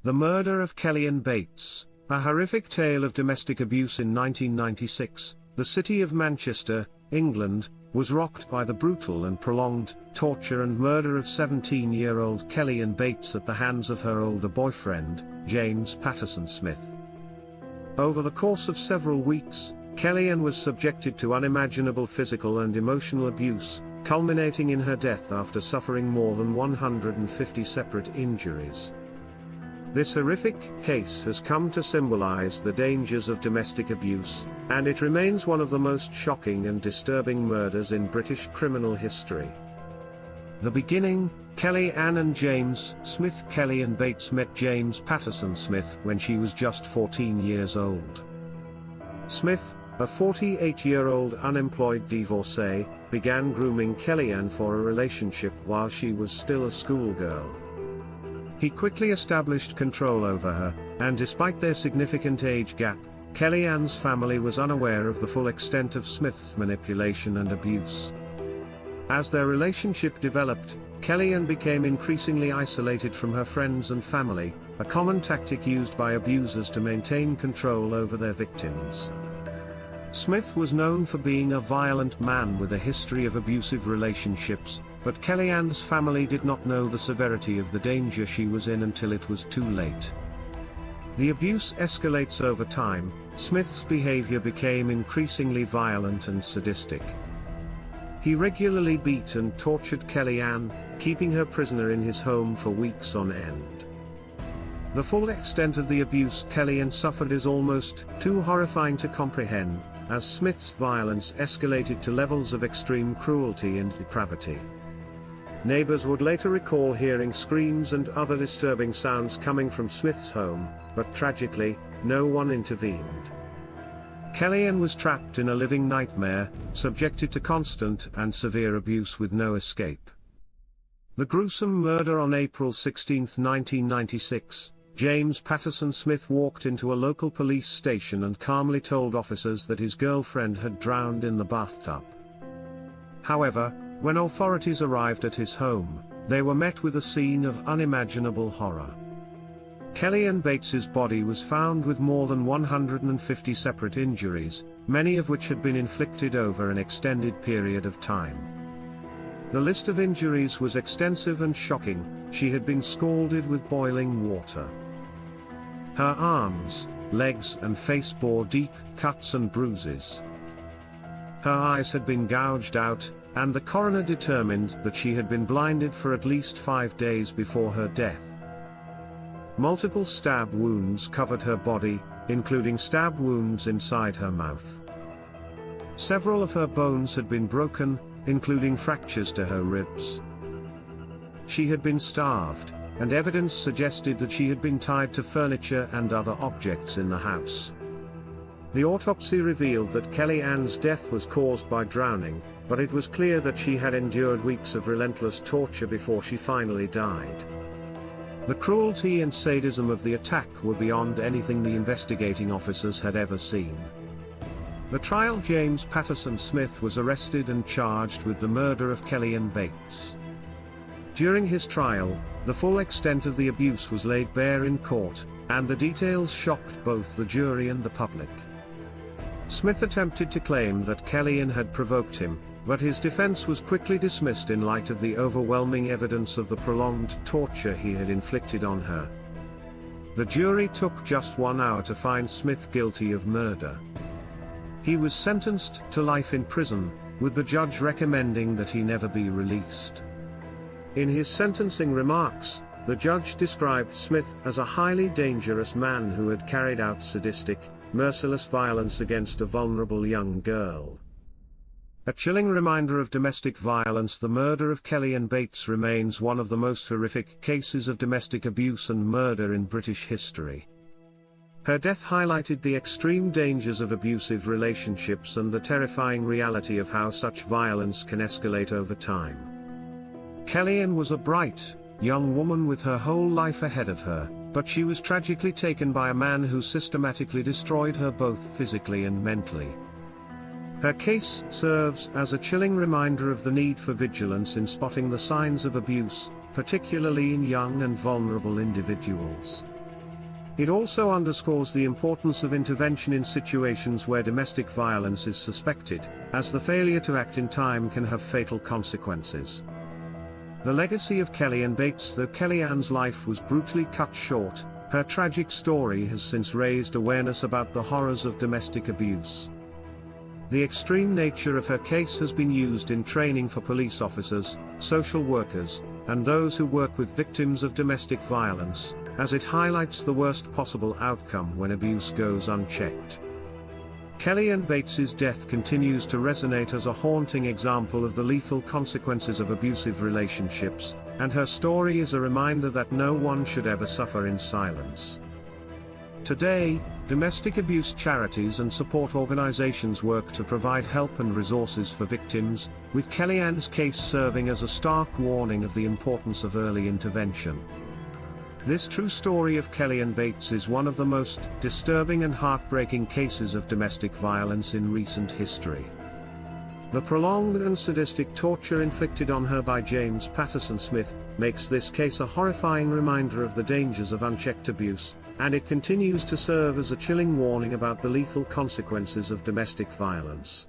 The Murder of Kellyanne Bates, a horrific tale of domestic abuse. In 1996, the city of Manchester, England, was rocked by the brutal and prolonged torture and murder of 17-year-old Kellyanne Bates at the hands of her older boyfriend, James Patterson Smith. Over the course of several weeks, Kellyanne was subjected to unimaginable physical and emotional abuse, culminating in her death after suffering more than 150 separate injuries. This horrific case has come to symbolize the dangers of domestic abuse, and it remains one of the most shocking and disturbing murders in British criminal history. The beginning. Kellyanne and James Smith. Kellyanne Bates met James Patterson Smith when she was just 14 years old. Smith, a 48-year-old unemployed divorcee, began grooming Kellyanne for a relationship while she was still a schoolgirl. He quickly established control over her, and despite their significant age gap, Kellyanne's family was unaware of the full extent of Smith's manipulation and abuse. As their relationship developed, Kellyanne became increasingly isolated from her friends and family, a common tactic used by abusers to maintain control over their victims. Smith was known for being a violent man with a history of abusive relationships, but Kellyanne's family did not know the severity of the danger she was in until it was too late. The abuse escalates over time. Smith's behavior became increasingly violent and sadistic. He regularly beat and tortured Kellyanne, keeping her prisoner in his home for weeks on end. The full extent of the abuse Kellyanne suffered is almost too horrifying to comprehend, as Smith's violence escalated to levels of extreme cruelty and depravity. Neighbors would later recall hearing screams and other disturbing sounds coming from Smith's home, but tragically, no one intervened. Kellyanne was trapped in a living nightmare, subjected to constant and severe abuse with no escape. The gruesome murder on April 16, 1996, James Patterson Smith walked into a local police station and calmly told officers that his girlfriend had drowned in the bathtub. However, when authorities arrived at his home, they were met with a scene of unimaginable horror. Kellyanne Bates's body was found with more than 150 separate injuries, many of which had been inflicted over an extended period of time. The list of injuries was extensive and shocking. She had been scalded with boiling water. Her arms, legs and face bore deep cuts and bruises. Her eyes had been gouged out, and the coroner determined that she had been blinded for at least 5 days before her death. Multiple stab wounds covered her body, including stab wounds inside her mouth. Several of her bones had been broken, including fractures to her ribs. She had been starved, and evidence suggested that she had been tied to furniture and other objects in the house. The autopsy revealed that Kellyanne's death was caused by drowning, but it was clear that she had endured weeks of relentless torture before she finally died. The cruelty and sadism of the attack were beyond anything the investigating officers had ever seen. The trial. James Patterson Smith was arrested and charged with the murder of Kellyanne Bates. During his trial, the full extent of the abuse was laid bare in court, and the details shocked both the jury and the public. Smith attempted to claim that Kellyanne had provoked him, but his defense was quickly dismissed in light of the overwhelming evidence of the prolonged torture he had inflicted on her. The jury took just 1 hour to find Smith guilty of murder. He was sentenced to life in prison, with the judge recommending that he never be released. In his sentencing remarks, the judge described Smith as a highly dangerous man who had carried out sadistic, merciless violence against a vulnerable young girl. A chilling reminder of domestic violence. The murder of Kellyanne Bates remains one of the most horrific cases of domestic abuse and murder in British history. Her death highlighted the extreme dangers of abusive relationships and the terrifying reality of how such violence can escalate over time. Kellyanne was a bright, young woman with her whole life ahead of her, but she was tragically taken by a man who systematically destroyed her both physically and mentally. Her case serves as a chilling reminder of the need for vigilance in spotting the signs of abuse, particularly in young and vulnerable individuals. It also underscores the importance of intervention in situations where domestic violence is suspected, as the failure to act in time can have fatal consequences. The legacy of Kellyanne Bates. Though Kellyanne's life was brutally cut short, her tragic story has since raised awareness about the horrors of domestic abuse. The extreme nature of her case has been used in training for police officers, social workers, and those who work with victims of domestic violence, as it highlights the worst possible outcome when abuse goes unchecked. Kellyanne Bates's death continues to resonate as a haunting example of the lethal consequences of abusive relationships, and her story is a reminder that no one should ever suffer in silence. Today, domestic abuse charities and support organizations work to provide help and resources for victims, with Kellyanne's case serving as a stark warning of the importance of early intervention. This true story of Kellyanne Bates is one of the most disturbing and heartbreaking cases of domestic violence in recent history. The prolonged and sadistic torture inflicted on her by James Patterson Smith makes this case a horrifying reminder of the dangers of unchecked abuse, and it continues to serve as a chilling warning about the lethal consequences of domestic violence.